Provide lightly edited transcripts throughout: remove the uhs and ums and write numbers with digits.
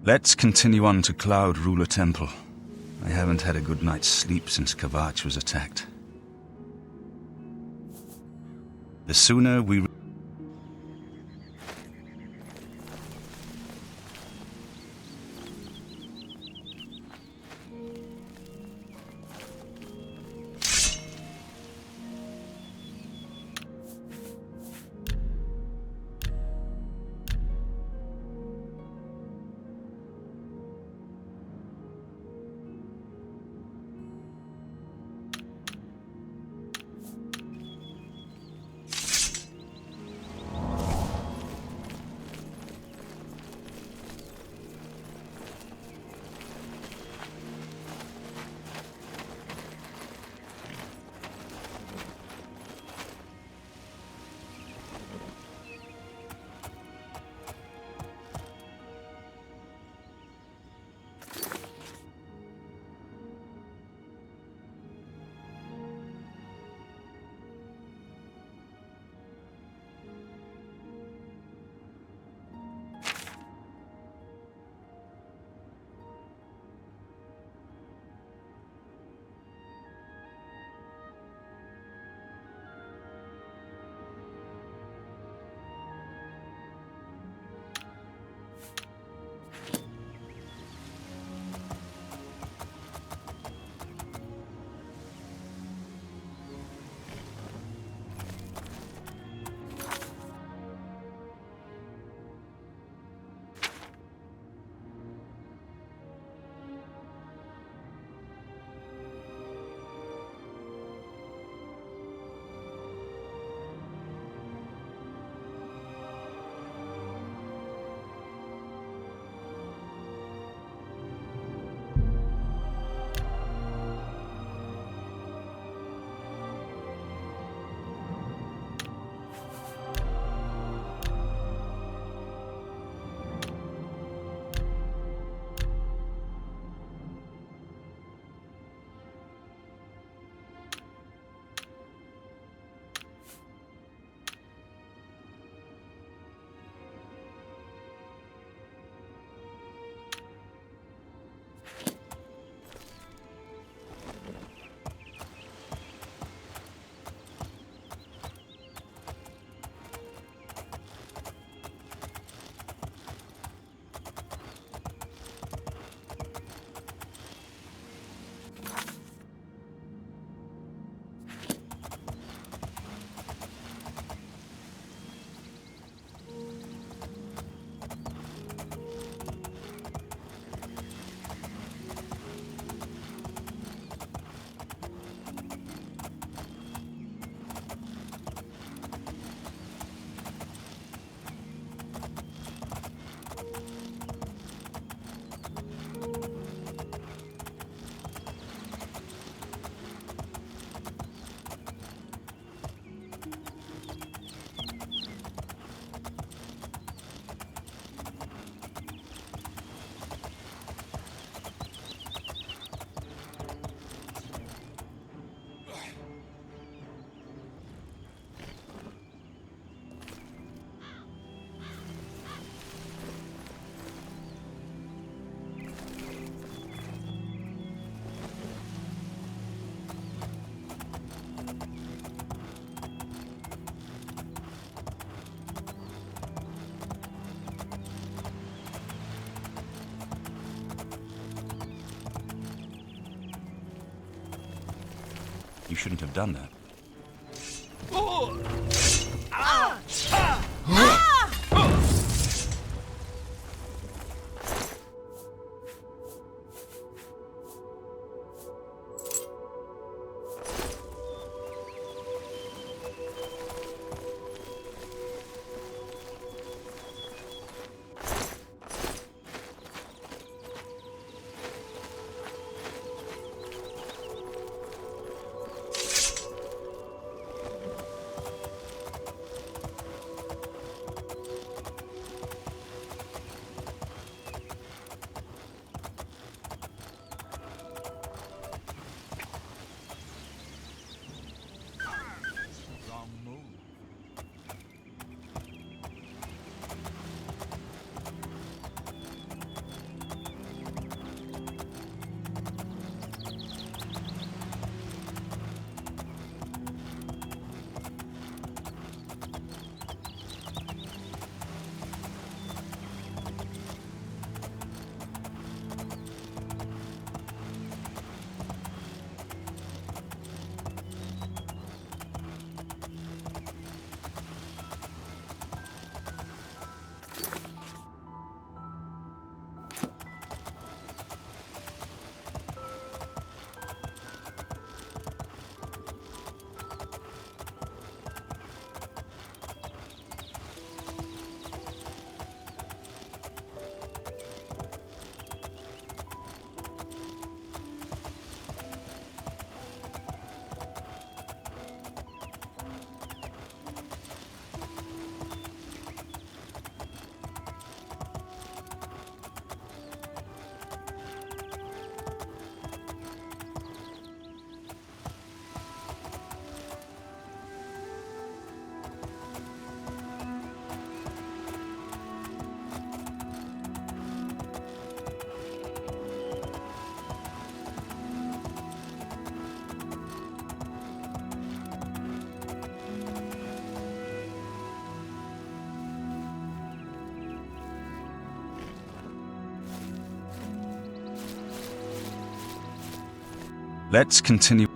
Let's continue on to Cloud Ruler Temple. I haven't had a good night's sleep since Kavach was attacked. The sooner we... You shouldn't have done that. Let's continue.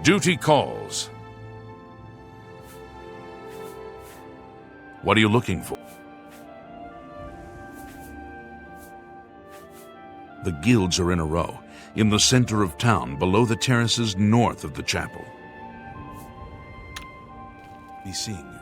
Duty calls. What are you looking for? The guilds are in a row, in the center of town, below the terraces north of the chapel. Be seeing you.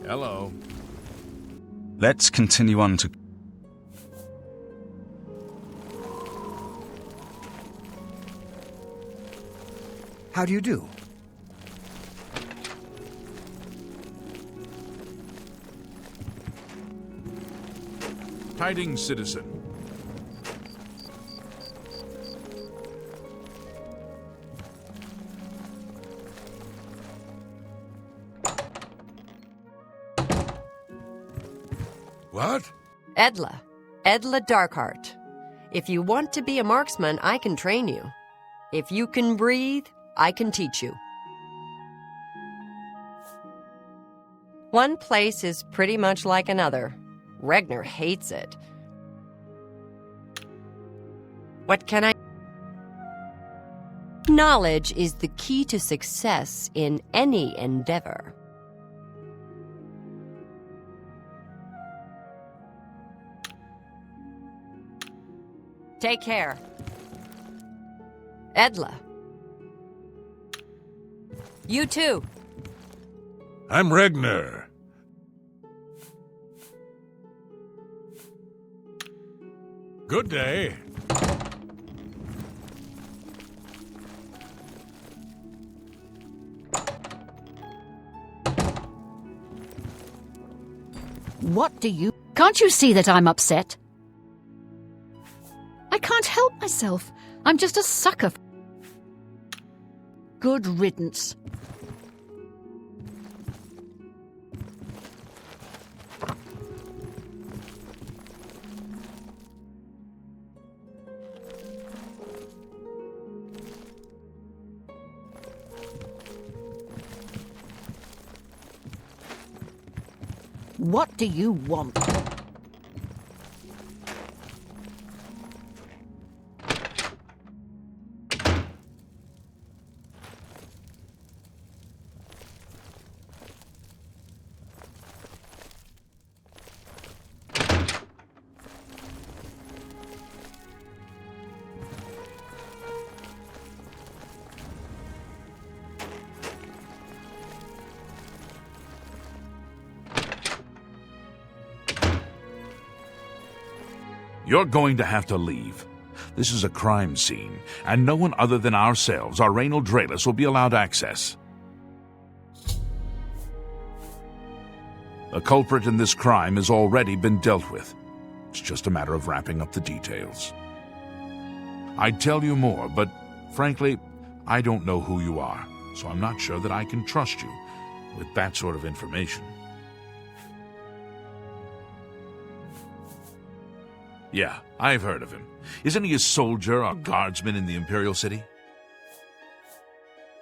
Hello. Let's continue on to... How do you do? Tidings, citizen. What? Edla Darkheart. If you want to be a marksman, I can train you. If you can breathe, I can teach you. One place is pretty much like another. Regner hates it. What can I... Knowledge is the key to success in any endeavor. Take care. Edla. You too. I'm Regner. Good day. What do you... Can't you see that I'm upset? I can't help myself. I'm just a sucker. Good riddance. What do you want? You're going to have to leave. This is a crime scene, and no one other than ourselves, our Raynal Draelus, will be allowed access. The culprit in this crime has already been dealt with. It's just a matter of wrapping up the details. I'd tell you more, but frankly, I don't know who you are, so I'm not sure that I can trust you with that sort of information. Yeah, I've heard of him. Isn't he a soldier or guardsman in the Imperial City?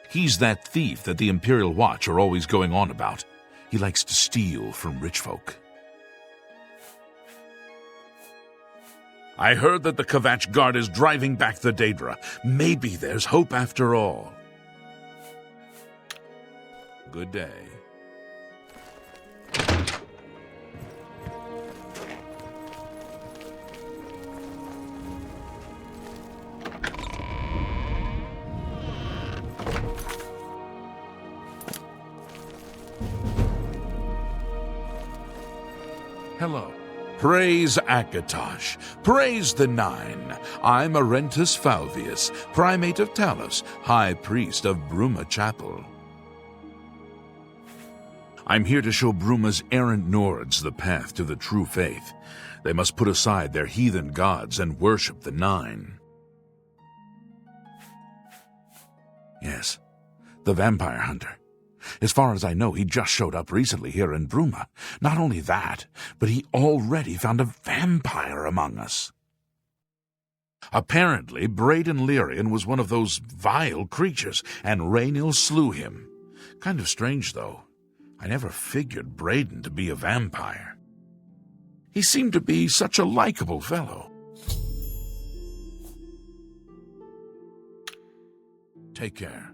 He's that thief that the Imperial Watch are always going on about. He likes to steal from rich folk. I heard that the Kvatch Guard is driving back the Daedra. Maybe there's hope after all. Good day. Hello. Praise Akatosh. Praise the Nine. I'm Arentus Falvius, Primate of Talos, High Priest of Bruma Chapel. I'm here to show Bruma's errant Nords the path to the true faith. They must put aside their heathen gods and worship the Nine. Yes, the vampire hunter. As far as I know, he just showed up recently here in Bruma. Not only that, but he already found a vampire among us. Apparently, Braden Lyrian was one of those vile creatures, and Raynil slew him. Kind of strange, though. I never figured Braden to be a vampire. He seemed to be such a likable fellow. Take care.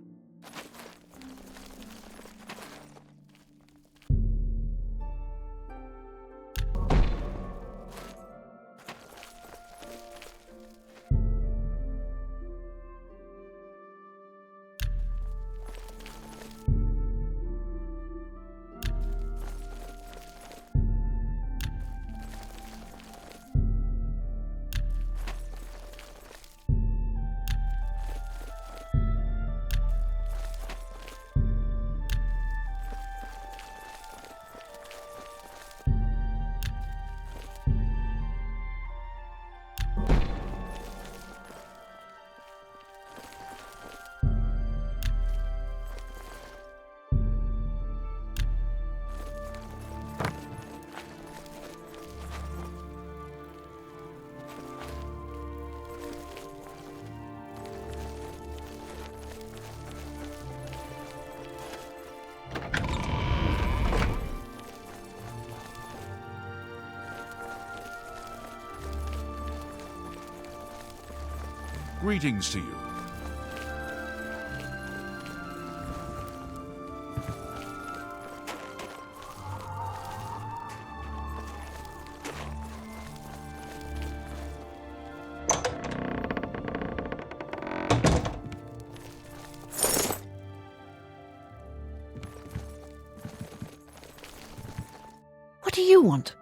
Greetings to you. What do you want?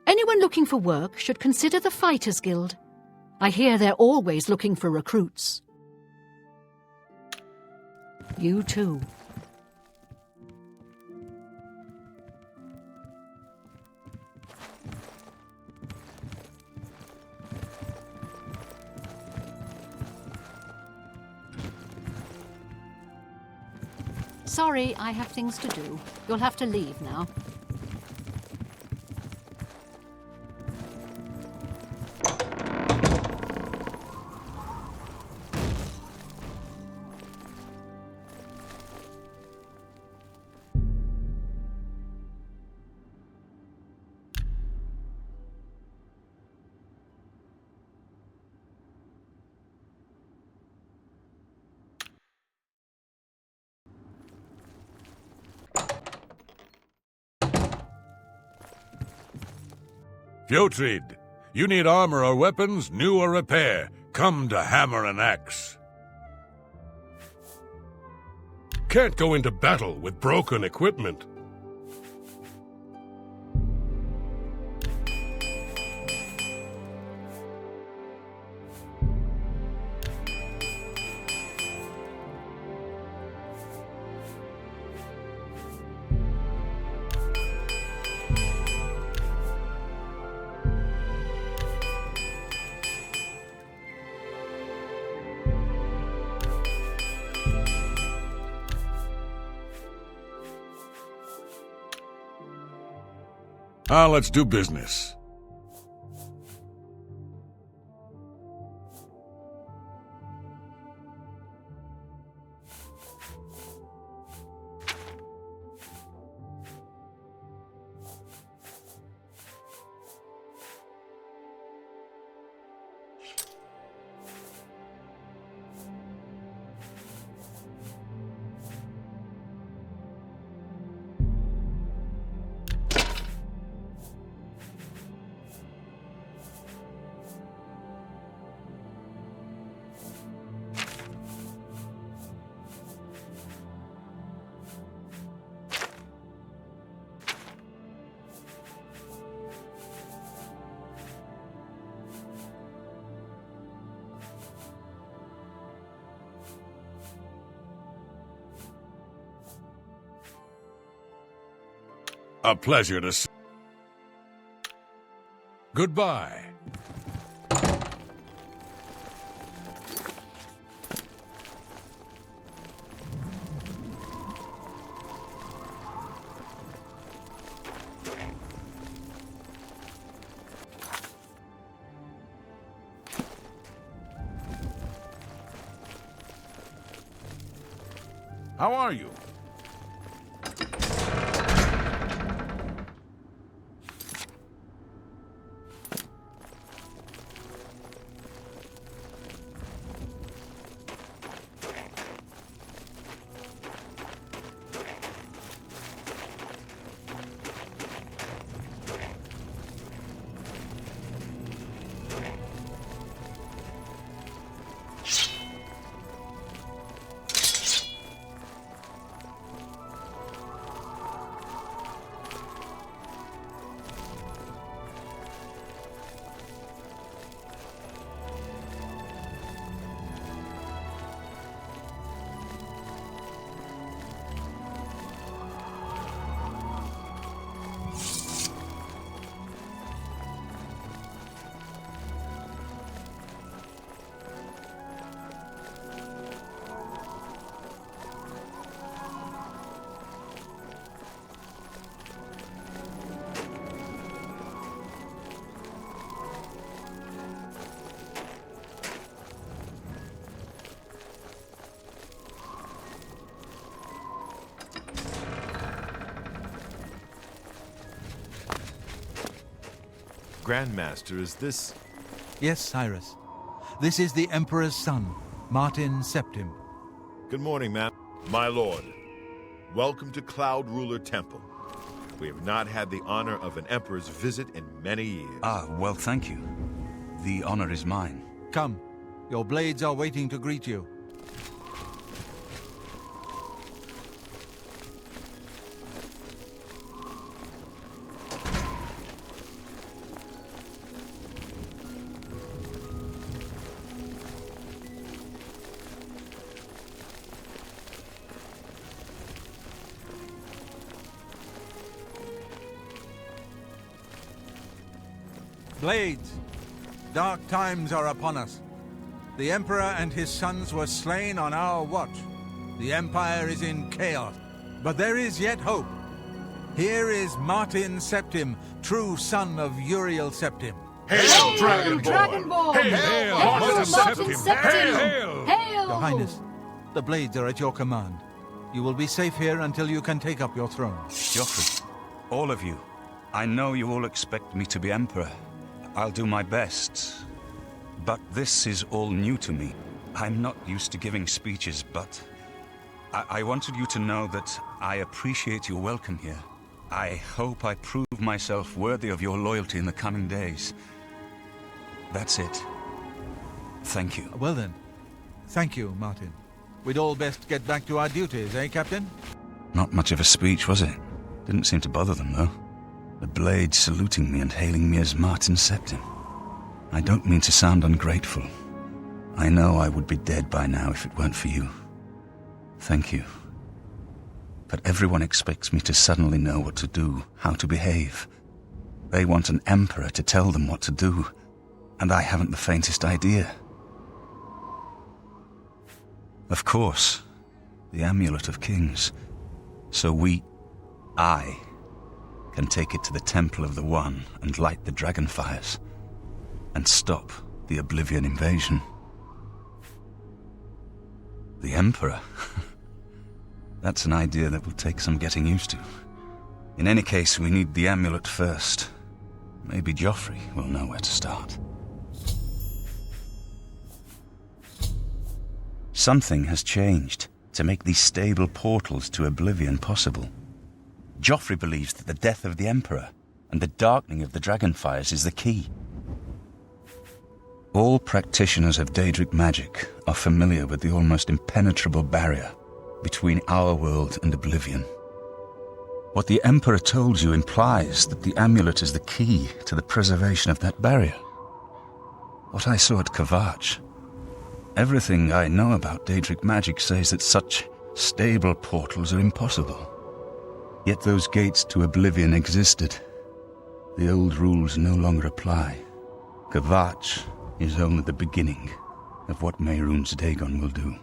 Anyone looking for work should consider the Fighters Guild. I hear they're always looking for recruits. You too. Sorry, I have things to do. You'll have to leave now. Fjotrid, you need armor or weapons, new or repair. Come to Hammer and Axe. Can't go into battle with broken equipment. Let's do business. A pleasure to see. Goodbye. How are you? Grandmaster, is this... Yes, Cyrus. This is the Emperor's son, Martin Septim. Good morning, ma'am. My lord, welcome to Cloud Ruler Temple. We have not had the honor of an emperor's visit in many years. Well, thank you. The honor is mine. Come, your blades are waiting to greet you. Blades, dark times are upon us. The Emperor and his sons were slain on our watch. The Empire is in chaos, but there is yet hope. Here is Martin Septim, true son of Uriel Septim. Hail, Dragonborn! Hail, Martin Martin Septim! Septim! Hail! Hail! Your Highness, the blades are at your command. You will be safe here until you can take up your throne. Joffrey, all of you, I know you all expect me to be Emperor. I'll do my best. But this is all new to me. I'm not used to giving speeches, but I wanted you to know that I appreciate your welcome here. I hope I prove myself worthy of your loyalty in the coming days. That's it. Thank you. Well then, thank you, Martin. We'd all best get back to our duties, eh, Captain? Not much of a speech, was it? Didn't seem to bother them, though. The blade saluting me and hailing me as Martin Septim. I don't mean to sound ungrateful. I know I would be dead by now if it weren't for you. Thank you. But everyone expects me to suddenly know what to do, how to behave. They want an emperor to tell them what to do, and I haven't the faintest idea. Of course, the Amulet of Kings. So I can take it to the Temple of the One and light the dragon fires, and stop the Oblivion invasion. The Emperor? That's an idea that will take some getting used to. In any case, we need the amulet first. Maybe Joffrey will know where to start. Something has changed to make these stable portals to Oblivion possible. Joffrey believes that the death of the Emperor and the darkening of the Dragonfires is the key. All practitioners of Daedric magic are familiar with the almost impenetrable barrier between our world and Oblivion. What the Emperor told you implies that the amulet is the key to the preservation of that barrier. What I saw at Kvatch, everything I know about Daedric magic says that such stable portals are impossible. Yet those gates to Oblivion existed. The old rules no longer apply. Kvatch is only the beginning of what Mehrunes Dagon will do.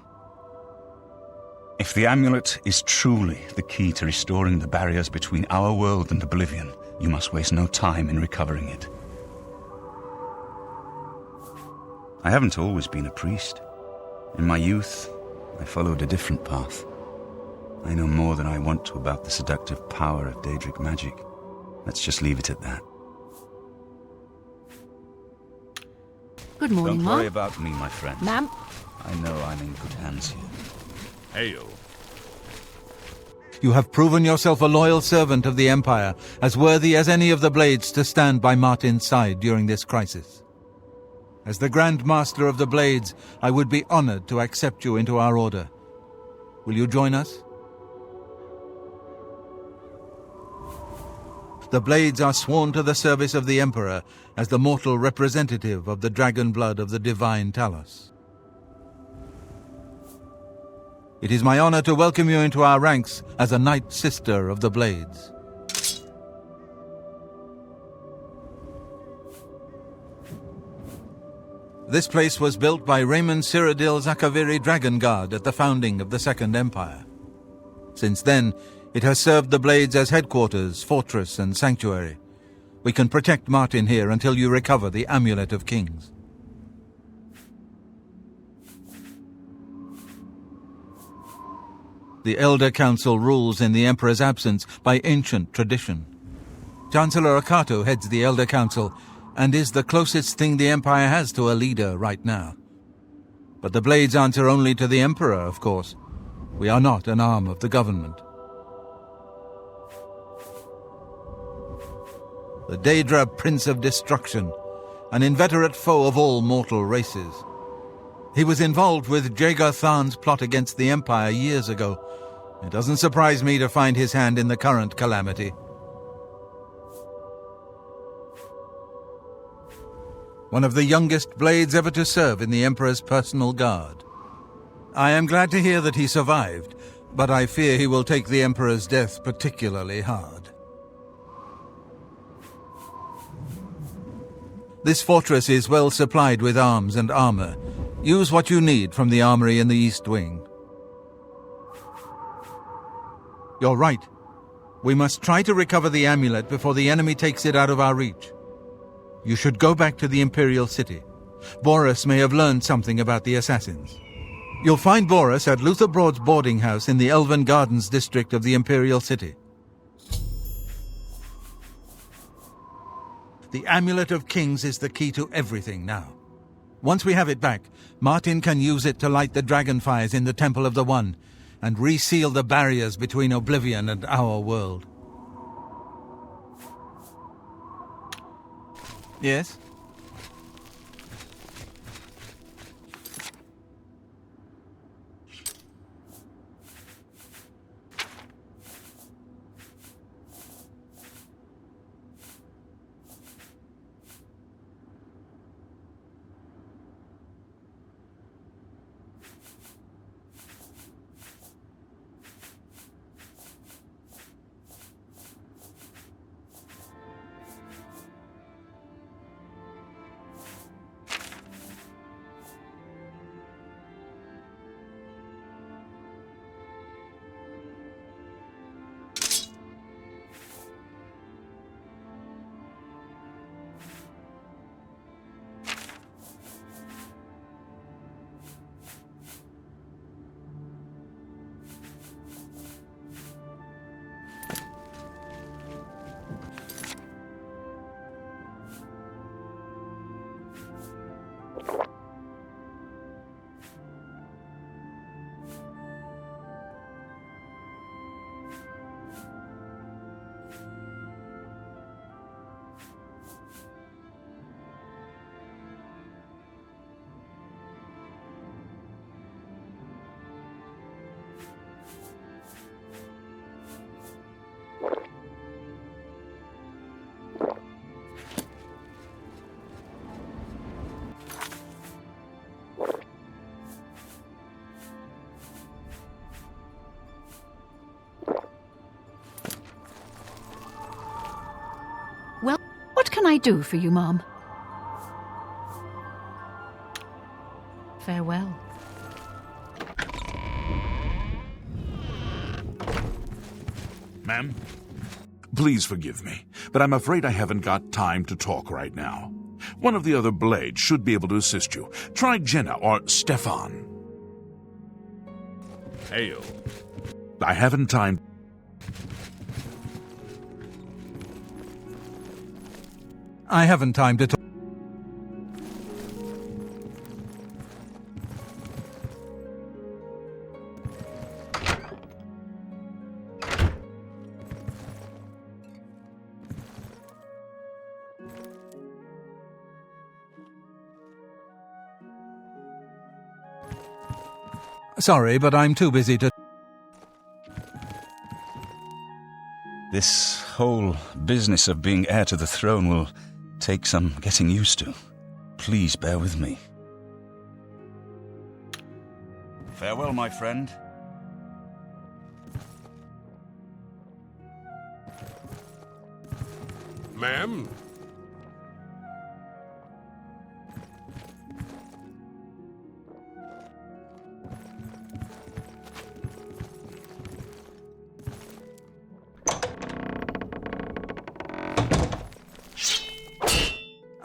If the amulet is truly the key to restoring the barriers between our world and Oblivion, you must waste no time in recovering it. I haven't always been a priest. In my youth, I followed a different path. I know more than I want to about the seductive power of Daedric magic. Let's just leave it at that. Good morning, Don't worry Mom. about me, my friend. Ma'am. I know I'm in good hands here. Hail. You have proven yourself a loyal servant of the Empire, as worthy as any of the Blades to stand by Martin's side during this crisis. As the Grand Master of the Blades, I would be honored to accept you into our order. Will you join us? The Blades are sworn to the service of the Emperor as the mortal representative of the dragon blood of the divine Talos. It is my honor to welcome you into our ranks as a Knight Sister of the Blades. This place was built by Raymond Cyrodiil Zakaviri Dragon Guard at the founding of the Second Empire. Since then, it has served the Blades as headquarters, fortress, and sanctuary. We can protect Martin here until you recover the Amulet of Kings. The Elder Council rules in the Emperor's absence by ancient tradition. Chancellor Akato heads the Elder Council and is the closest thing the Empire has to a leader right now. But the Blades answer only to the Emperor, of course. We are not an arm of the government. The Daedra Prince of Destruction, an inveterate foe of all mortal races. He was involved with Jagar Tharn's plot against the Empire years ago. It doesn't surprise me to find his hand in the current calamity. One of the youngest Blades ever to serve in the Emperor's personal guard. I am glad to hear that he survived, but I fear he will take the Emperor's death particularly hard. This fortress is well supplied with arms and armor. Use what you need from the armory in the East Wing. You're right. We must try to recover the amulet before the enemy takes it out of our reach. You should go back to the Imperial City. Boris may have learned something about the assassins. You'll find Boris at Luther Broad's boarding house in the Elven Gardens district of the Imperial City. The Amulet of Kings is the key to everything now. Once we have it back, Martin can use it to light the dragonfires in the Temple of the One and reseal the barriers between Oblivion and our world. Yes? Well, what can I do for you, Mom? Farewell. Ma'am? Please forgive me, but I'm afraid I haven't got time to talk right now. One of the other Blades should be able to assist you. Try Jenna or Stefan. Hail. I haven't time. I haven't time to talk. Sorry, but I'm too busy to... This whole business of being heir to the throne will take some getting used to. Please bear with me. Farewell, my friend. Ma'am?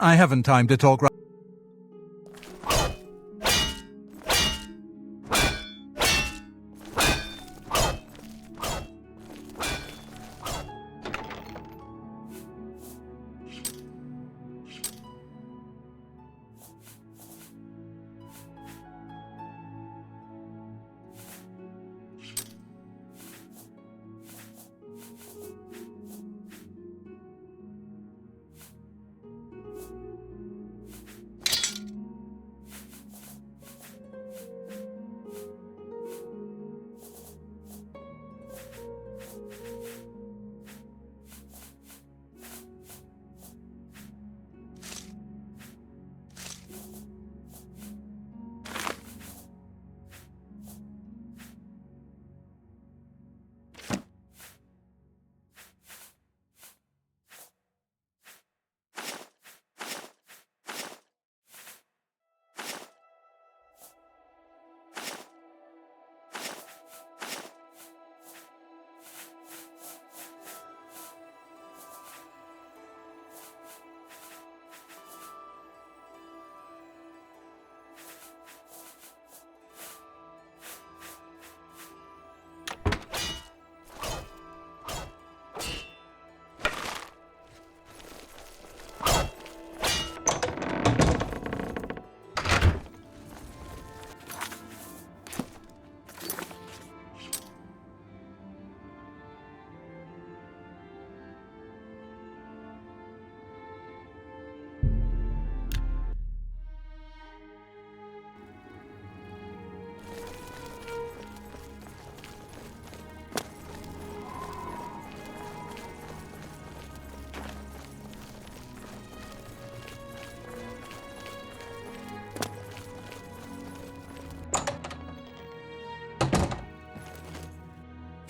I haven't time to talk right...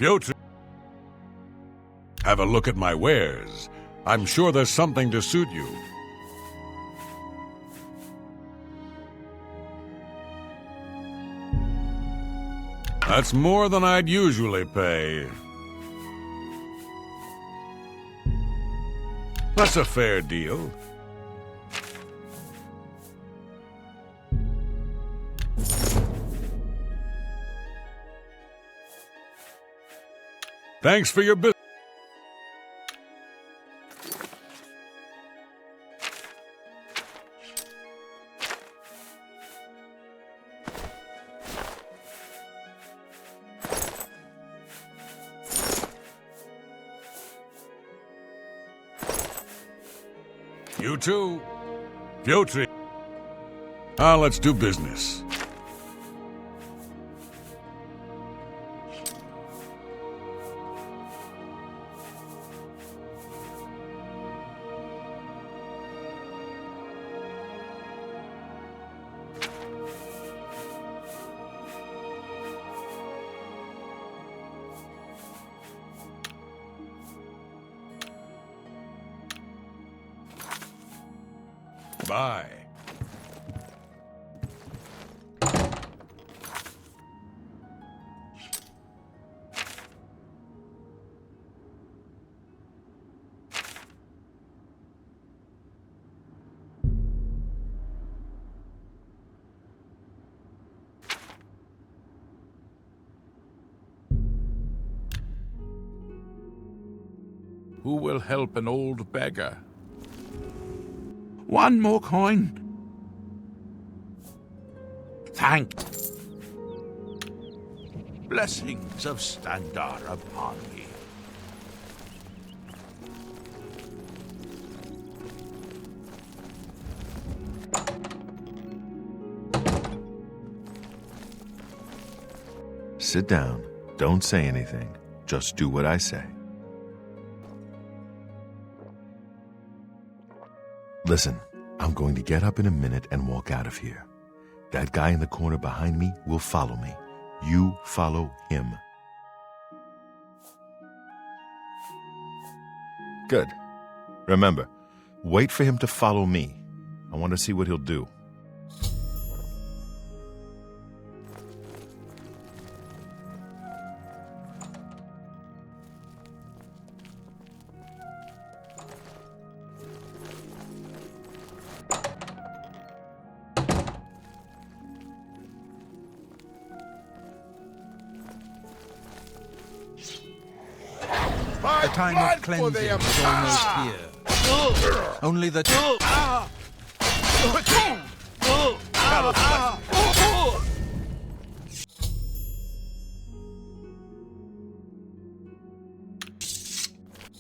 Piotr, have a look at my wares. I'm sure there's something to suit you. That's more than I'd usually pay. That's a fair deal. Thanks for your business. You too. Piotr. Let's do business. Bye. Who will help an old beggar? One more coin. Thank. Blessings of Standar upon me. Sit down. Don't say anything. Just do what I say. Listen, I'm going to get up in a minute and walk out of here. That guy in the corner behind me will follow me. You follow him. Good. Remember, wait for him to follow me. I want to see what he'll do. The time of cleansing is almost here. Only the...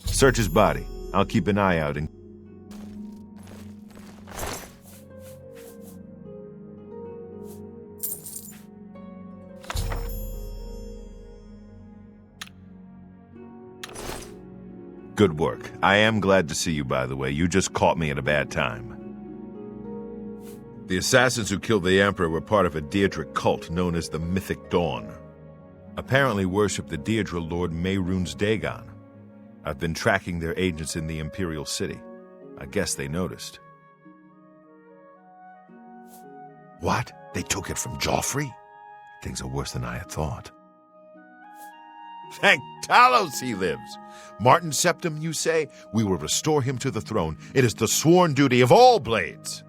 Search his body. I'll keep an eye out and... Good work. I am glad to see you, by the way. You just caught me at a bad time. The assassins who killed the Emperor were part of a Daedric cult known as the Mythic Dawn. Apparently worship the Daedra Lord Mehrunes Dagon. I've been tracking their agents in the Imperial City. I guess they noticed. What? They took it from Joffrey? Things are worse than I had thought. Thank Talos he lives. Martin Septim, you say? We will restore him to the throne. It is the sworn duty of all blades.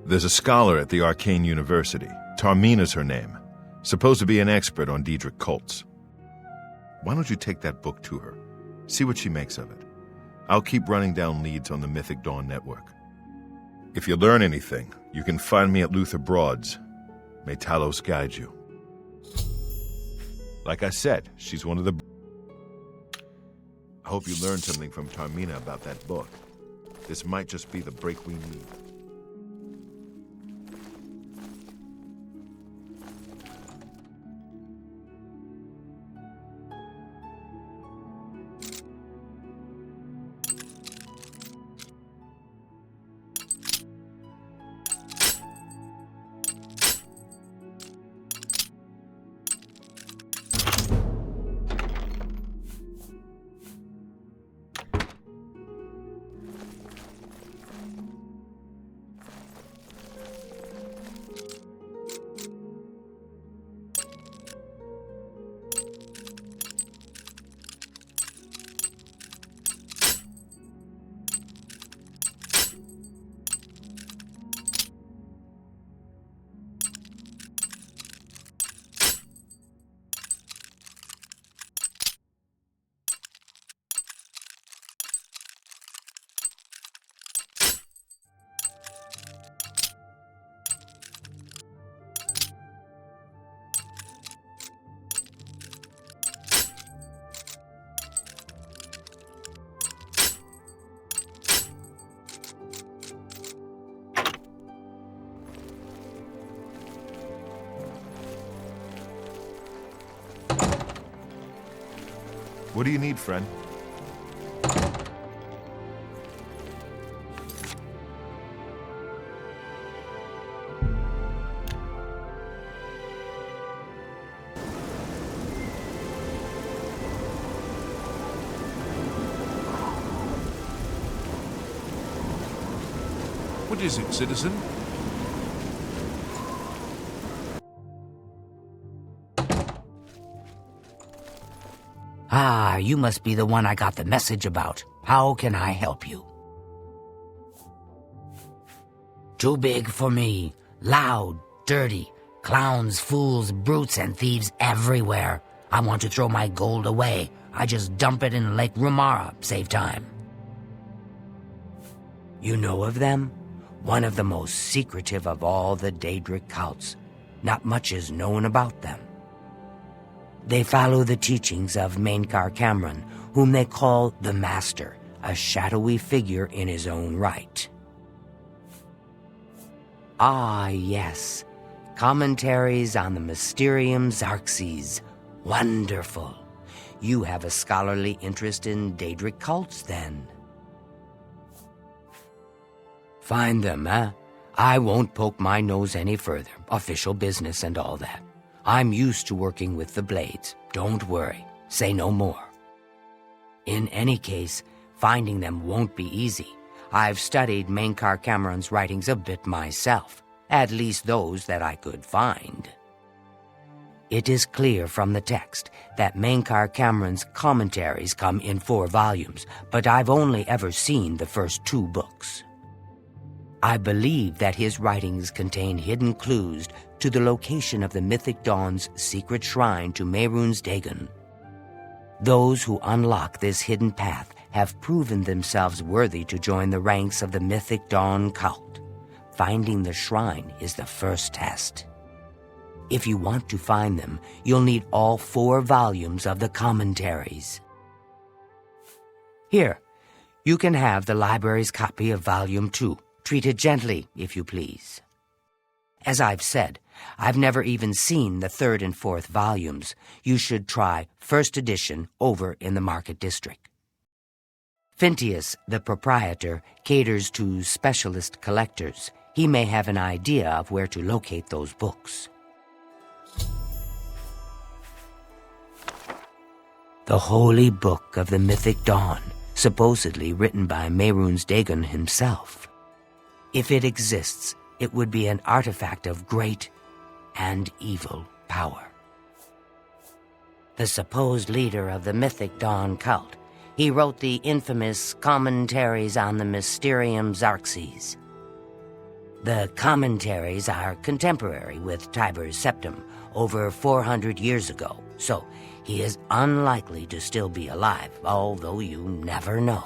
There's a scholar at the Arcane University. Tarmina's her name. Supposed to be an expert on Daedric cults. Why don't you take that book to her? See what she makes of it. I'll keep running down leads on the Mythic Dawn network. If you learn anything, you can find me at Luther Broad's. May Talos guide you. Like I said, she's one of the... I hope you learned something from Tarmina about that book. This might just be the break we need. What do you need, friend? What is it, citizen? Ah, you must be the one I got the message about. How can I help you? Too big for me. Loud, dirty. Clowns, fools, brutes, and thieves everywhere. I want to throw my gold away. I just dump it in Lake Rumara, save time. You know of them? One of the most secretive of all the Daedric cults. Not much is known about them. They follow the teachings of Mainkar Cameron, whom they call the Master, a shadowy figure in his own right. Ah, yes. Commentaries on the Mysterium Xarxes. Wonderful. You have a scholarly interest in Daedric cults, then. Find them, eh? I won't poke my nose any further. Official business and all that. I'm used to working with the blades. Don't worry. Say no more. In any case, finding them won't be easy. I've studied Mainkar Cameron's writings a bit myself. At least those that I could find. It is clear from the text that Mainkar Cameron's commentaries come in 4 volumes, but I've only ever seen the first 2 books. I believe that his writings contain hidden clues to the location of the Mythic Dawn's secret shrine to Mehrunes Dagon. Those who unlock this hidden path have proven themselves worthy to join the ranks of the Mythic Dawn cult. Finding the shrine is the first test. If you want to find them, you'll need all 4 volumes of the commentaries. Here, you can have the library's copy of Volume 2. Treat it gently, if you please. As I've said, I've never even seen the 3rd and 4th volumes. You should try first edition over in the Market District. Phintius, the proprietor, caters to specialist collectors. He may have an idea of where to locate those books. The Holy Book of the Mythic Dawn, supposedly written by Mehrunes Dagon himself. If it exists, it would be an artifact of great and evil power. The supposed leader of the Mythic Dawn cult, he wrote the infamous Commentaries on the Mysterium Xarxes. The commentaries are contemporary with Tiber's Septim, over 400 years ago, so he is unlikely to still be alive, although you never know.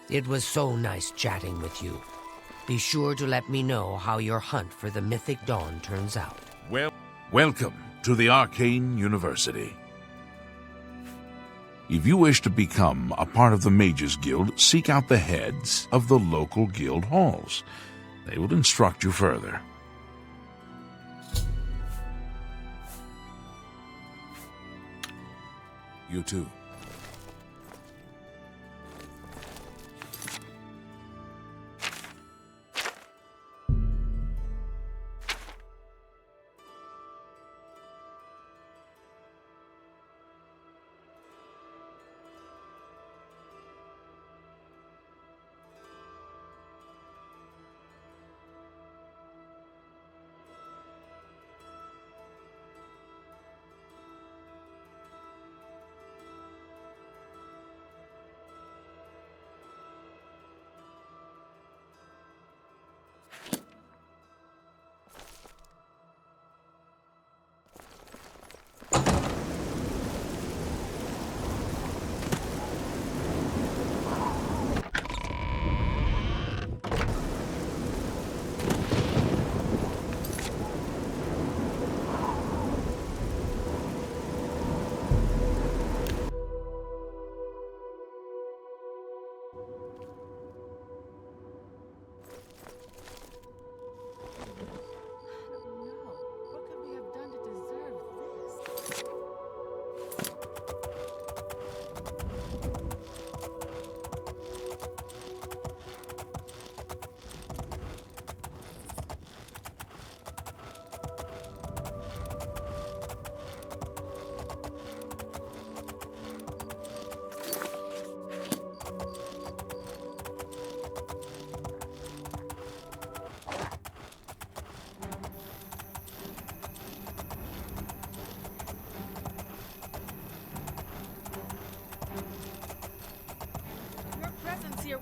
It was so nice chatting with you. Be sure to let me know how your hunt for the Mythic Dawn turns out. Welcome to the Arcane University. If you wish to become a part of the Mages Guild, seek out the heads of the local guild halls. They will instruct you further. You too.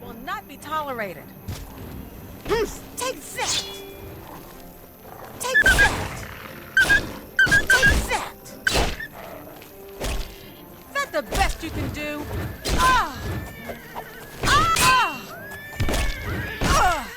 Will not be tolerated. Take that! Take that! that the best you can do? Ah! Ah! Ah!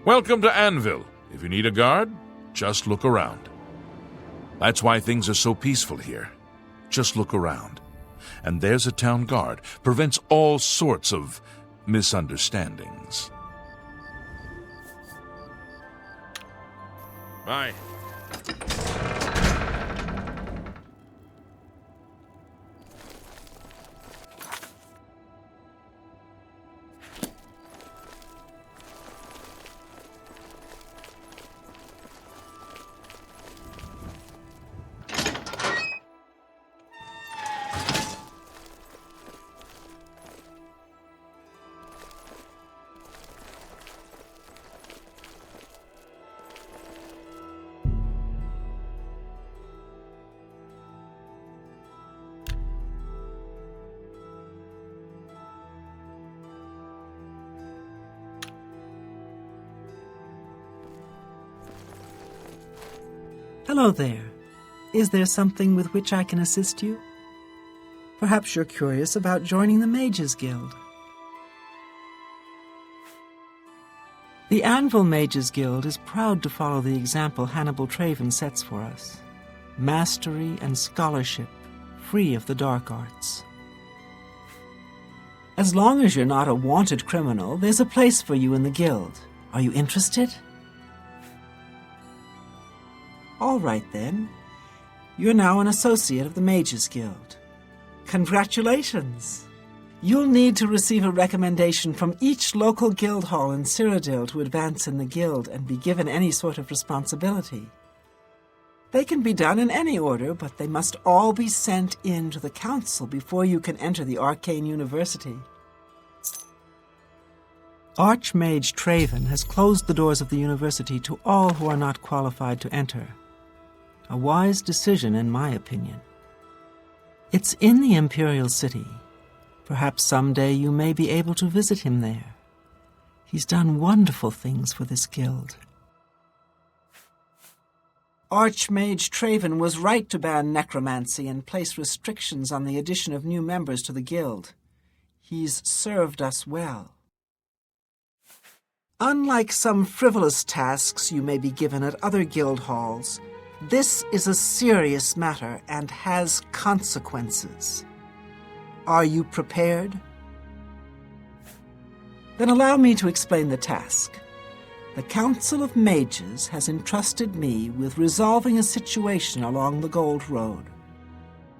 Welcome to Anvil. If you need a guard, just look around. That's why things are so peaceful here. Just look around. And there's a town guard. Prevents all sorts of misunderstandings. Bye. Hello there. Is there something with which I can assist you? Perhaps you're curious about joining the Mages Guild. The Anvil Mages Guild is proud to follow the example Hannibal Traven sets for us. Mastery and scholarship, free of the dark arts. As long as you're not a wanted criminal, there's a place for you in the guild. Are you interested? All right, then. You're now an associate of the Mages Guild. Congratulations! You'll need to receive a recommendation from each local guild hall in Cyrodiil to advance in the guild and be given any sort of responsibility. They can be done in any order, but they must all be sent in to the council before you can enter the Arcane University. Archmage Traven has closed the doors of the university to all who are not qualified to enter. A wise decision, in my opinion. It's in the Imperial City. Perhaps someday you may be able to visit him there. He's done wonderful things for this guild. Archmage Traven was right to ban necromancy and place restrictions on the addition of new members to the guild. He's served us well. Unlike some frivolous tasks you may be given at other guild halls, this is a serious matter and has consequences. Are you prepared? Then allow me to explain the task. The Council of Mages has entrusted me with resolving a situation along the Gold Road.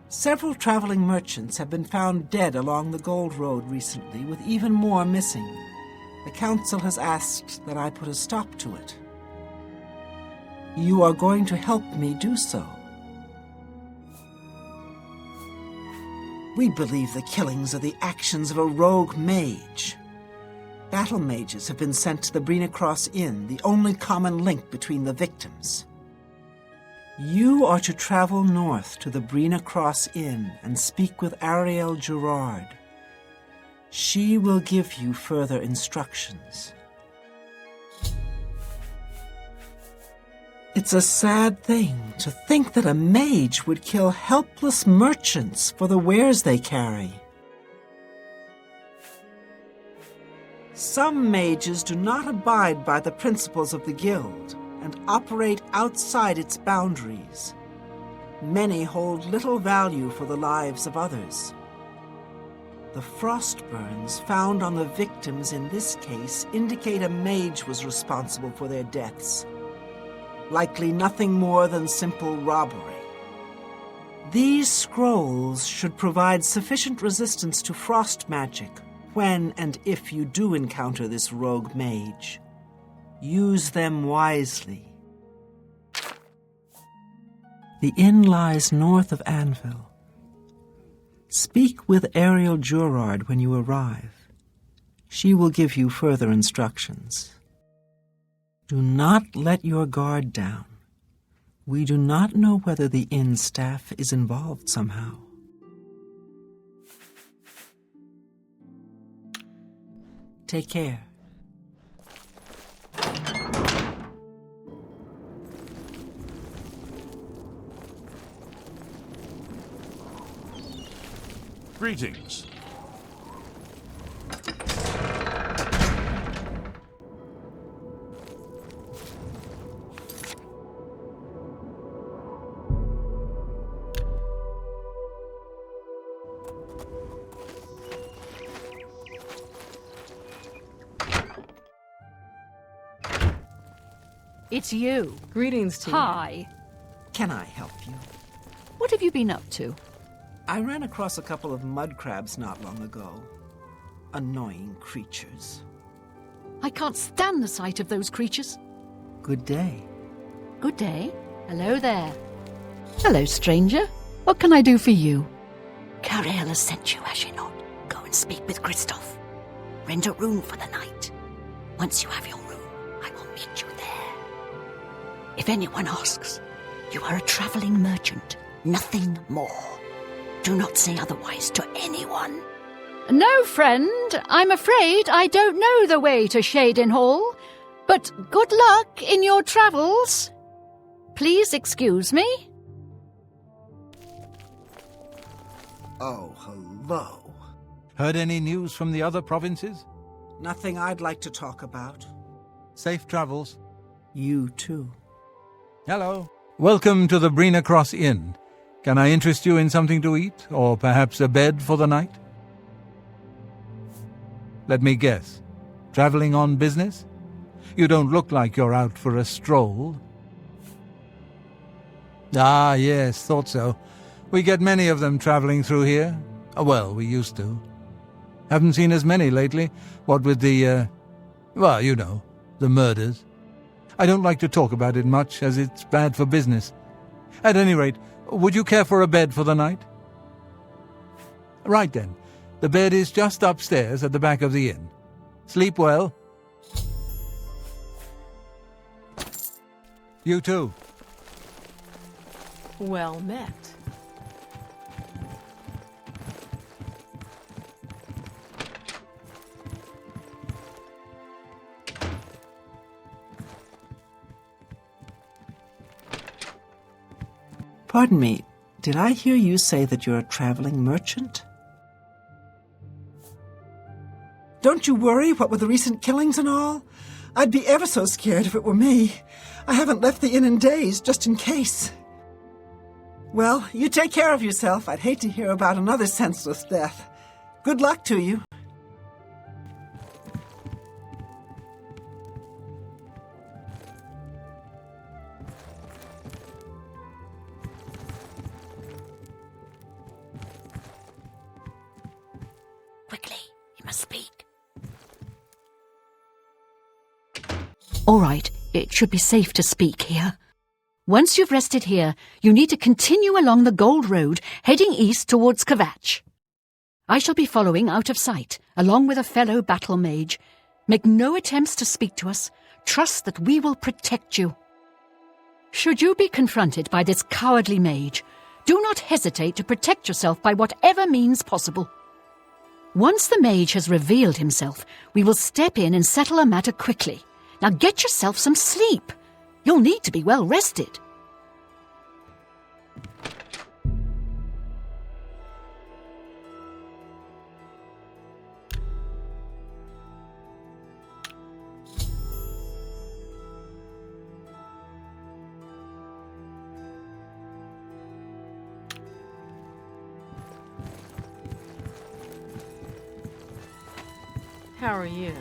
Several traveling merchants have been found dead along the Gold Road recently, with even more missing. The Council has asked that I put a stop to it. You are going to help me do so. We believe the killings are the actions of a rogue mage. Battle mages have been sent to the Brina Cross Inn, the only common link between the victims. You are to travel north to the Brina Cross Inn and speak with Ariel Gerard. She will give you further instructions. It's a sad thing to think that a mage would kill helpless merchants for the wares they carry. Some mages do not abide by the principles of the guild and operate outside its boundaries. Many hold little value for the lives of others. The frost burns found on the victims in this case indicate a mage was responsible for their deaths. Likely nothing more than simple robbery. These scrolls should provide sufficient resistance to frost magic when and if you do encounter this rogue mage. Use them wisely. The inn lies north of Anvil. Speak with Ariel Gerard when you arrive. She will give you further instructions. Do not let your guard down. We do not know whether the inn staff is involved somehow. Take care. Greetings. It's you. Greetings to you. Hi. Can I help you? What have you been up to? I ran across a couple of mud crabs not long ago. Annoying creatures. I can't stand the sight of those creatures. Good day. Good day. Hello there. Hello, stranger. What can I do for you? Cariel has sent you, has she not? Go and speak with Christoph. Rent a room for the night. Once you have your room, I will meet you there. If anyone asks, you are a traveling merchant, nothing more. Do not say otherwise to anyone. No, friend. I'm afraid I don't know the way to Shaden Hall. But good luck in your travels. Please excuse me. Oh, hello. Heard any news from the other provinces? Nothing I'd like to talk about. Safe travels. You too. Hello. Welcome to the Brina Cross Inn. Can I interest you in something to eat, or perhaps a bed for the night? Let me guess. Traveling on business? You don't look like you're out for a stroll. Ah, yes, thought so. We get many of them traveling through here. Well, we used to. Haven't seen as many lately, what with the, well, you know, the murders. I don't like to talk about it much, as it's bad for business. At any rate, would you care for a bed for the night? Right then. The bed is just upstairs at the back of the inn. Sleep well. You too. Well met. Pardon me, did I hear you say that you're a traveling merchant? Don't you worry, what with the recent killings and all? I'd be ever so scared if it were me. I haven't left the inn in days, just in case. Well, you take care of yourself. I'd hate to hear about another senseless death. Good luck to you. Quickly, you must speak. All right, it should be safe to speak here. Once you've rested here, you need to continue along the Gold Road, heading east towards Kvatch. I shall be following out of sight, along with a fellow battle mage. Make no attempts to speak to us. Trust that we will protect you. Should you be confronted by this cowardly mage, do not hesitate to protect yourself by whatever means possible. Once the mage has revealed himself, we will step in and settle a matter quickly. Now get yourself some sleep. You'll need to be well rested. How are you?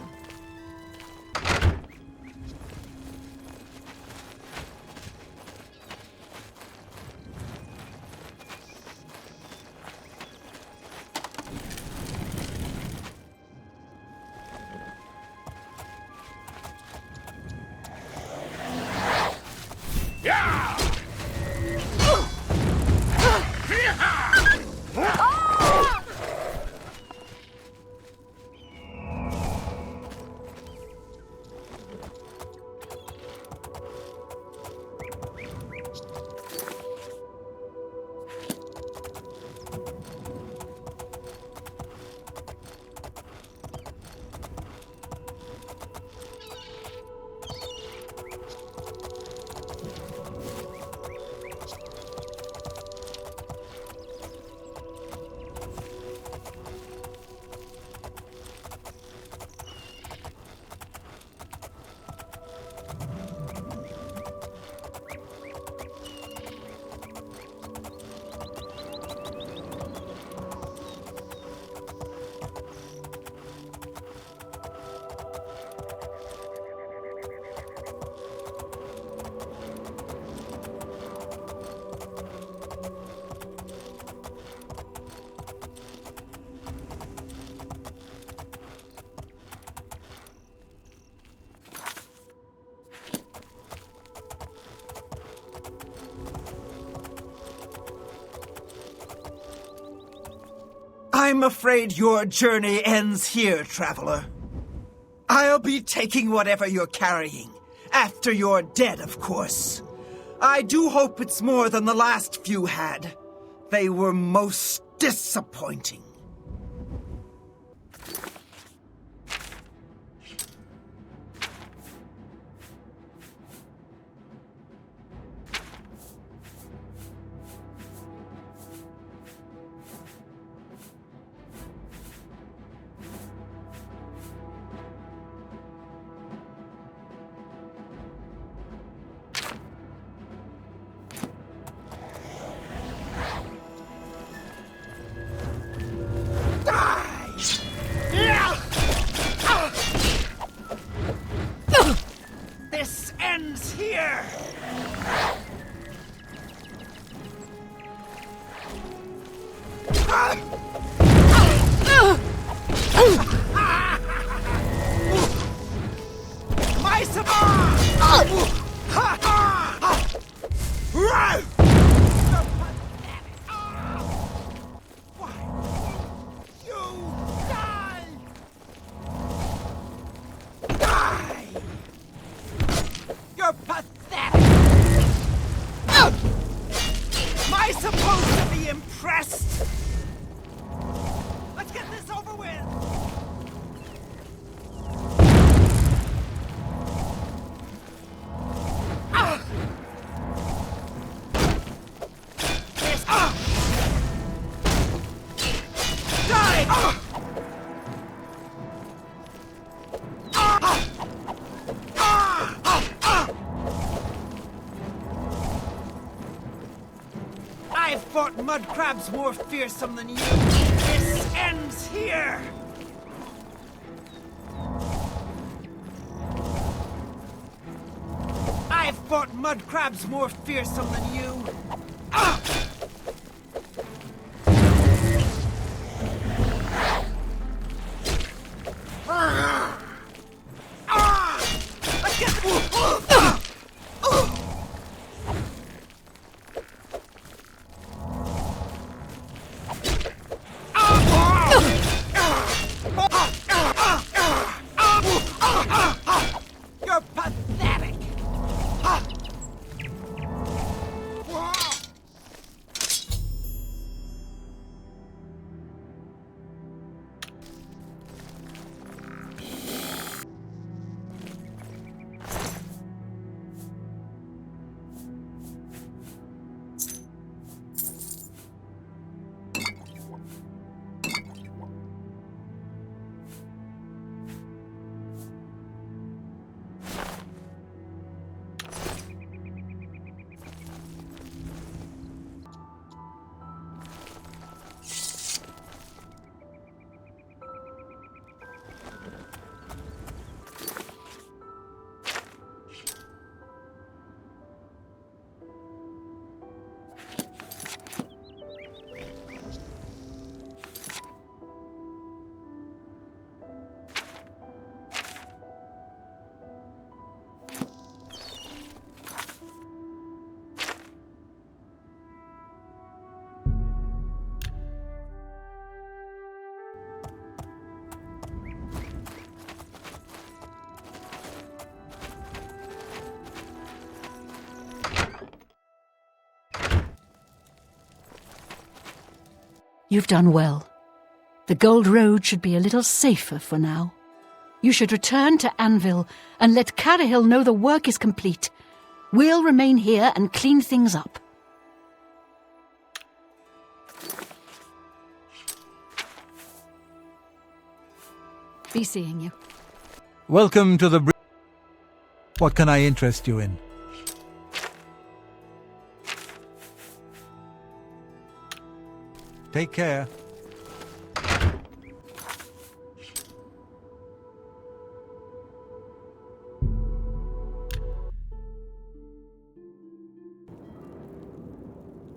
I'm afraid your journey ends here, traveler. I'll be taking whatever you're carrying. After you're dead, of course. I do hope it's more than the last few had. They were most disappointing. My support! You're pathetic! Am I supposed to be impressed? Let's get this over with! I've fought mud crabs more fearsome than you. This ends here! I've fought mud crabs more fearsome than you. Let's get You're pathetic! You've done well. The Gold Road should be a little safer for now. You should return to Anvil and let Carahill know the work is complete. We'll remain here and clean things up. Be seeing you. Welcome to the... What can I interest you in? Take care.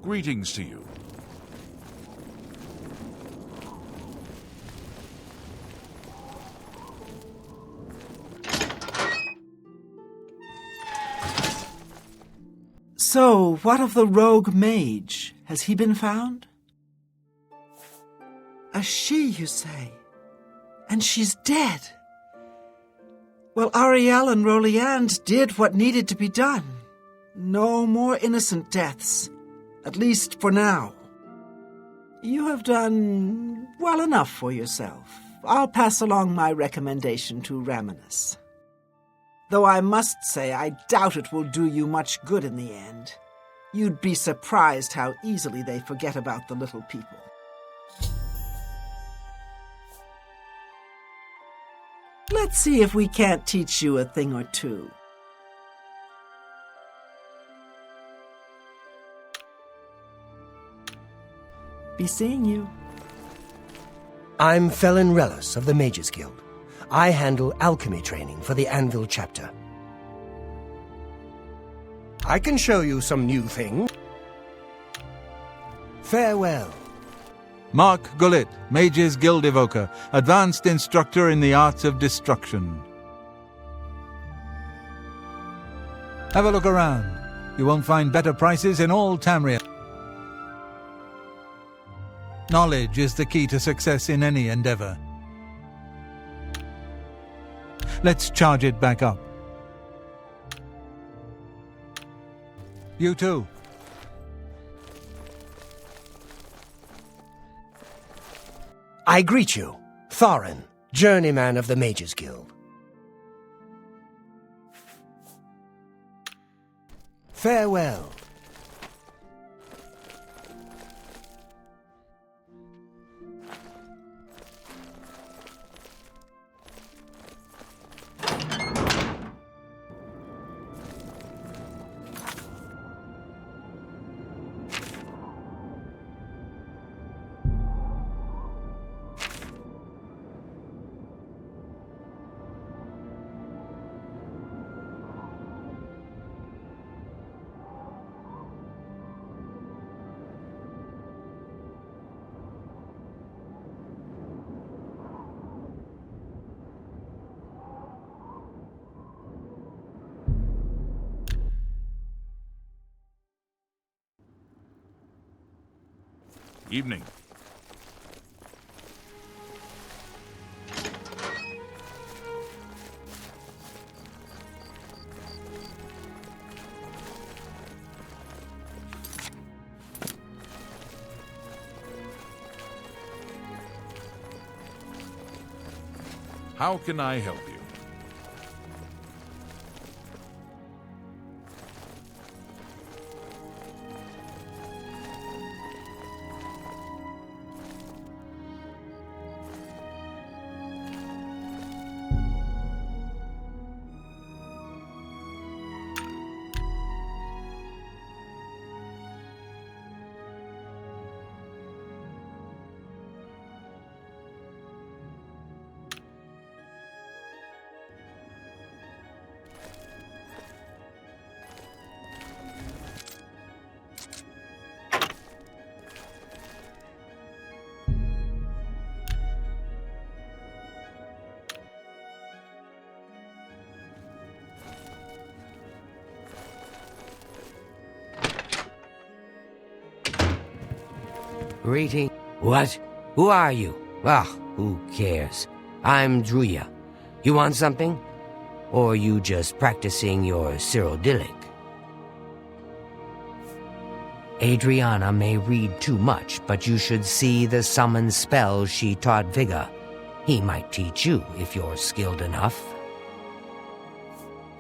Greetings to you. So, what of the rogue mage? Has he been found? A she, you say? And she's dead? Well, Ariel and Roliand did what needed to be done. No more innocent deaths. At least for now. You have done well enough for yourself. I'll pass along my recommendation to Raminus. Though I must say I doubt it will do you much good in the end. You'd be surprised how easily they forget about the little people. Let's see if we can't teach you a thing or two. Be seeing you. I'm Felin Relis of the Mages Guild. I handle alchemy training for the Anvil chapter. I can show you some new things. Farewell. Mark Gullet, Mage's Guild Evoker, Advanced Instructor in the Arts of Destruction. Have a look around. You won't find better prices in all Tamriel. Knowledge is the key to success in any endeavor. Let's charge it back up. You too. I greet you, Thorin, journeyman of the Mages Guild. Farewell. Evening. How can I help you? Greeting. What? Who are you? Ah, who cares? I'm Druya. You want something? Or you just practicing your Cyrodiilic? Adriana may read too much, but you should see the summon spells she taught Vigga. He might teach you if you're skilled enough.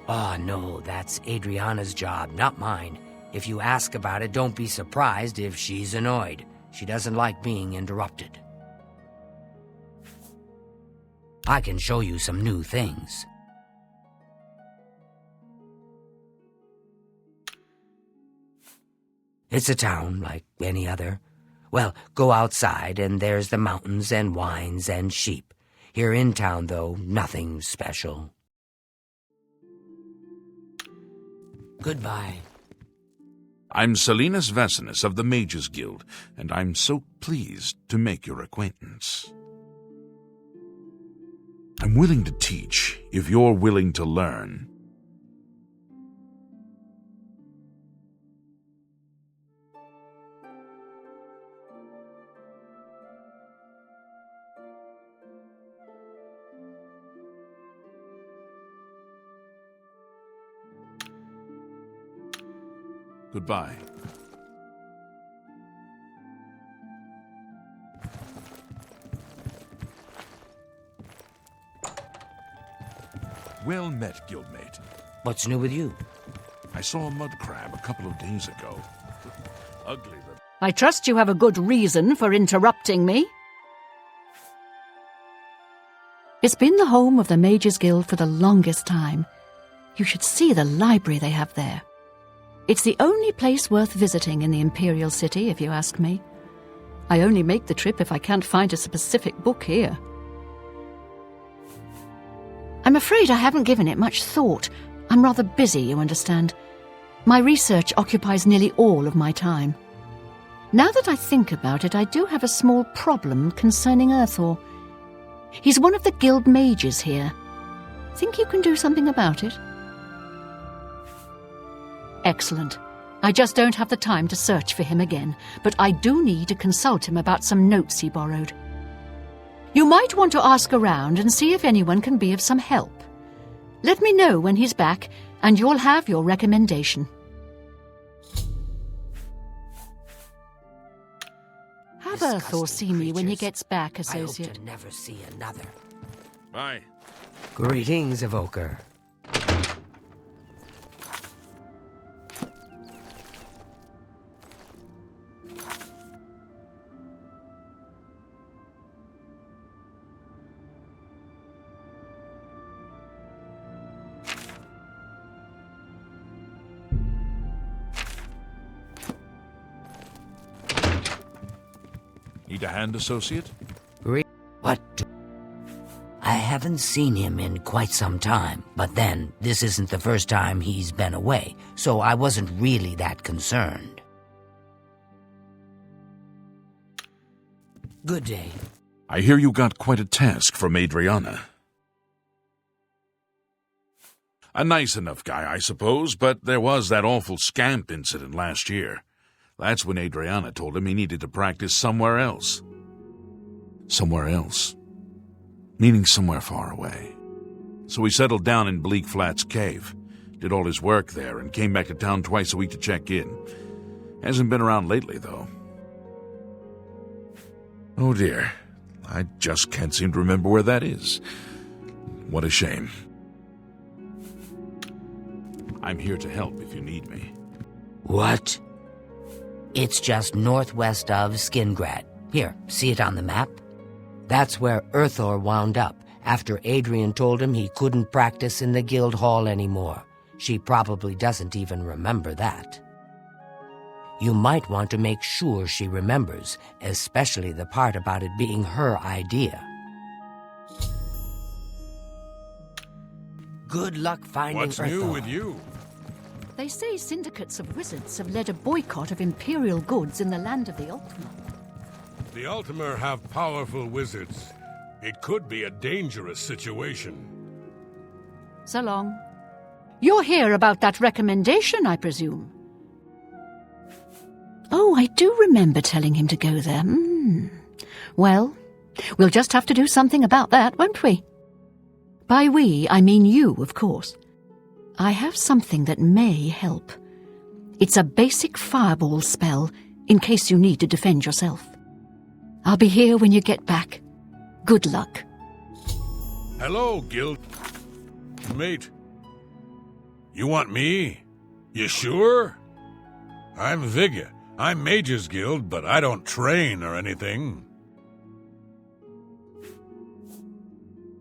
Ah, no, that's Adriana's job, not mine. If you ask about it, don't be surprised if she's annoyed. She doesn't like being interrupted. I can show you some new things. It's a town like any other. Well, go outside and there's the mountains and wines and sheep. Here in town, though, nothing special. Goodbye. I'm Selinus Vesinus of the Mages Guild, and I'm so pleased to make your acquaintance. I'm willing to teach if you're willing to learn. Goodbye. Well met, guildmate. What's new with you? I saw a mud crab a couple of days ago. Ugly, but... I trust you have a good reason for interrupting me. It's been the home of the Mages Guild for the longest time. You should see the library they have there. It's the only place worth visiting in the Imperial City, if you ask me. I only make the trip if I can't find a specific book here. I'm afraid I haven't given it much thought. I'm rather busy, you understand. My research occupies nearly all of my time. Now that I think about it, I do have a small problem concerning Earthor. He's one of the guild mages here. Think you can do something about it? Excellent. I just don't have the time to search for him again, but I do need to consult him about some notes he borrowed. You might want to ask around and see if anyone can be of some help. Let me know when he's back, and you'll have your recommendation. Have Earthor see me when he gets back, Associate. I hope to never see another. Bye. Greetings, Evoker. Need a hand, associate? What? I haven't seen him in quite some time, but then, this isn't the first time he's been away, so I wasn't really that concerned. Good day. I hear you got quite a task from Adriana. A nice enough guy, I suppose, but there was that awful scamp incident last year. That's when Adriana told him he needed to practice somewhere else. Somewhere else. Meaning somewhere far away. So he settled down in Bleak Flats Cave, did all his work there, and came back to town twice a week to check in. Hasn't been around lately, though. Oh dear, I just can't seem to remember where that is. What a shame. I'm here to help if you need me. What? It's just northwest of Skingrad. Here, see it on the map? That's where Earthor wound up, after Adrian told him he couldn't practice in the guild hall anymore. She probably doesn't even remember that. You might want to make sure she remembers, especially the part about it being her idea. Good luck finding What's Earthor. new with you? They say syndicates of wizards have led a boycott of imperial goods in the land of the Ultima. The Ultima have powerful wizards. It could be a dangerous situation. So long. You're here about that recommendation, I presume? Oh, I do remember telling him to go there. Well, we'll just have to do something about that, won't we? By we, I mean you, of course. I have something that may help. It's a basic fireball spell, in case you need to defend yourself. I'll be here when you get back. Good luck. Hello, Guild. Mate. You want me? You sure? I'm Vigga. I'm Mage's Guild, but I don't train or anything.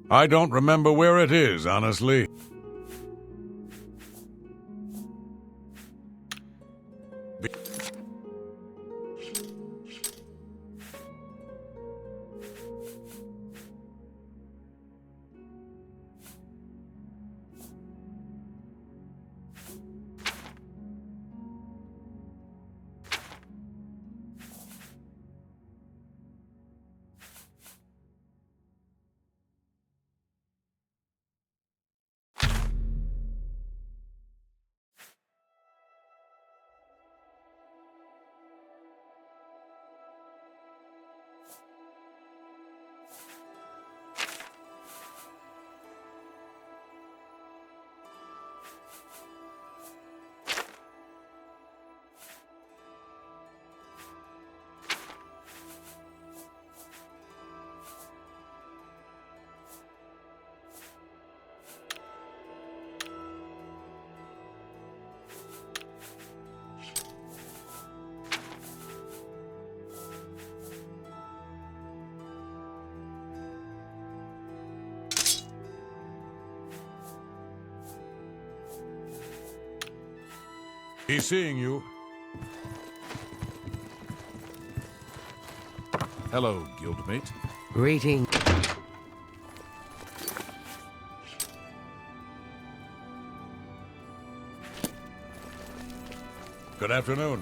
I don't remember where it is, honestly. He's seeing you. Hello, guildmate. Greeting. Good afternoon.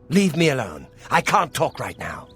Leave me alone. I can't talk right now.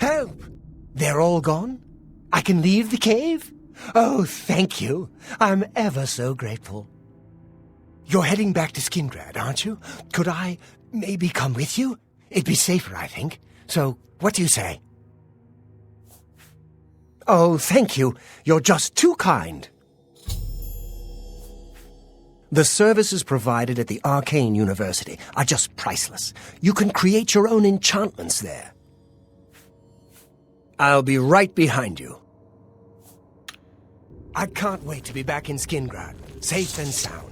Help! They're all gone? I can leave the cave? Oh, thank you. I'm ever so grateful. You're heading back to Skingrad, aren't you? Could I maybe come with you? It'd be safer, I think. So, what do you say? Oh, thank you. You're just too kind. The services provided at the Arcane University are just priceless. You can create your own enchantments there. I'll be right behind you. I can't wait to be back in Skingrad, safe and sound.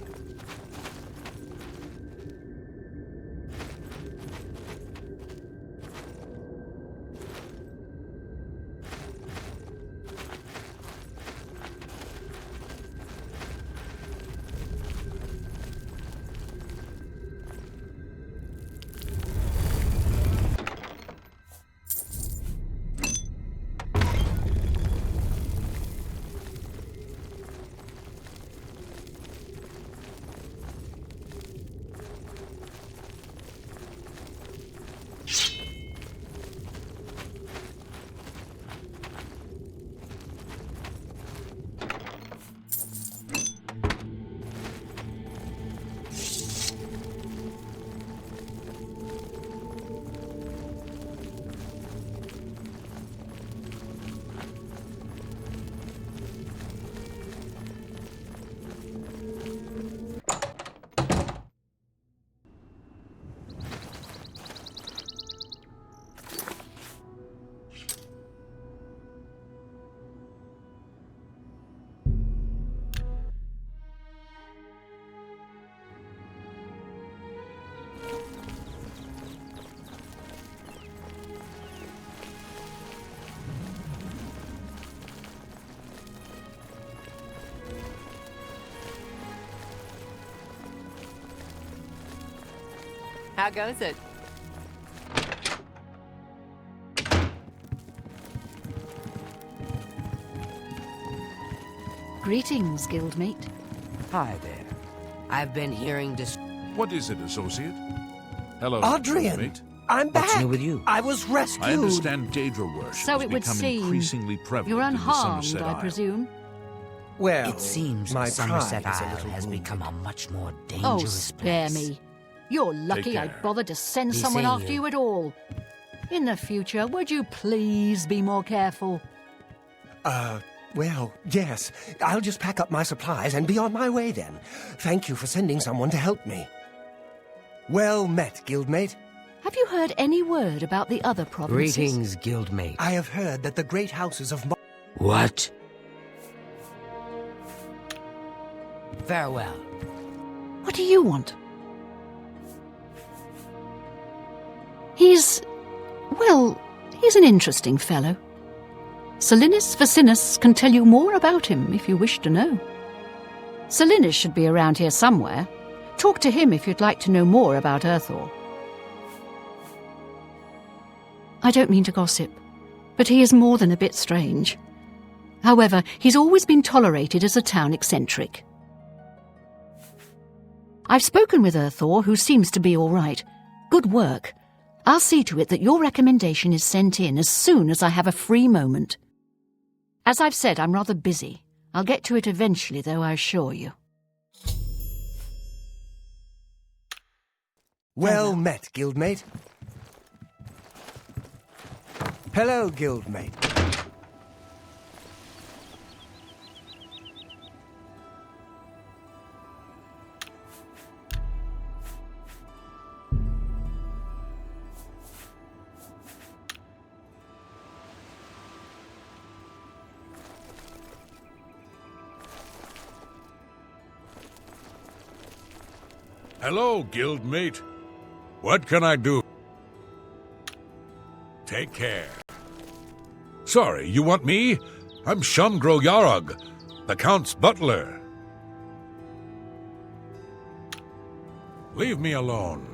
How goes it? Greetings, guildmate. Hi there. I've been hearing What is it, associate? Hello, Adrian! mate. I'm back! What's new with you? I was rescued! I understand Daedra worship So has it would become seem. increasingly prevalent You're in the unharmed, Somerset I Isle. presume. Well, It seems my Somerset pride is a Isle little has wounded. become a much more Oh, dangerous spare place. me. You're lucky I care. bothered to send Be someone seeing after you. you at all. In the future, would you please be more careful? Well, yes. I'll just pack up my supplies and be on my way then. Thank you for sending someone to help me. Well met, guildmate. Have you heard any word about the other provinces? Greetings, guildmate. I have heard that the great houses of What? Farewell. What do you want? He's an interesting fellow. Salinis Vacinus can tell you more about him if you wish to know. Salinis should be around here somewhere. Talk to him if you'd like to know more about Earthor. I don't mean to gossip, but he is more than a bit strange. However, he's always been tolerated as a town eccentric. I've spoken with Earthor, who seems to be all right. Good work. I'll see to it that your recommendation is sent in as soon as I have a free moment. As I've said, I'm rather busy. I'll get to it eventually, though, I assure you. Well met, guildmate. Hello, guildmate. Hello, guildmate. What can I do? Take care. Sorry, you want me? I'm Shungro Yarog, the Count's butler. Leave me alone.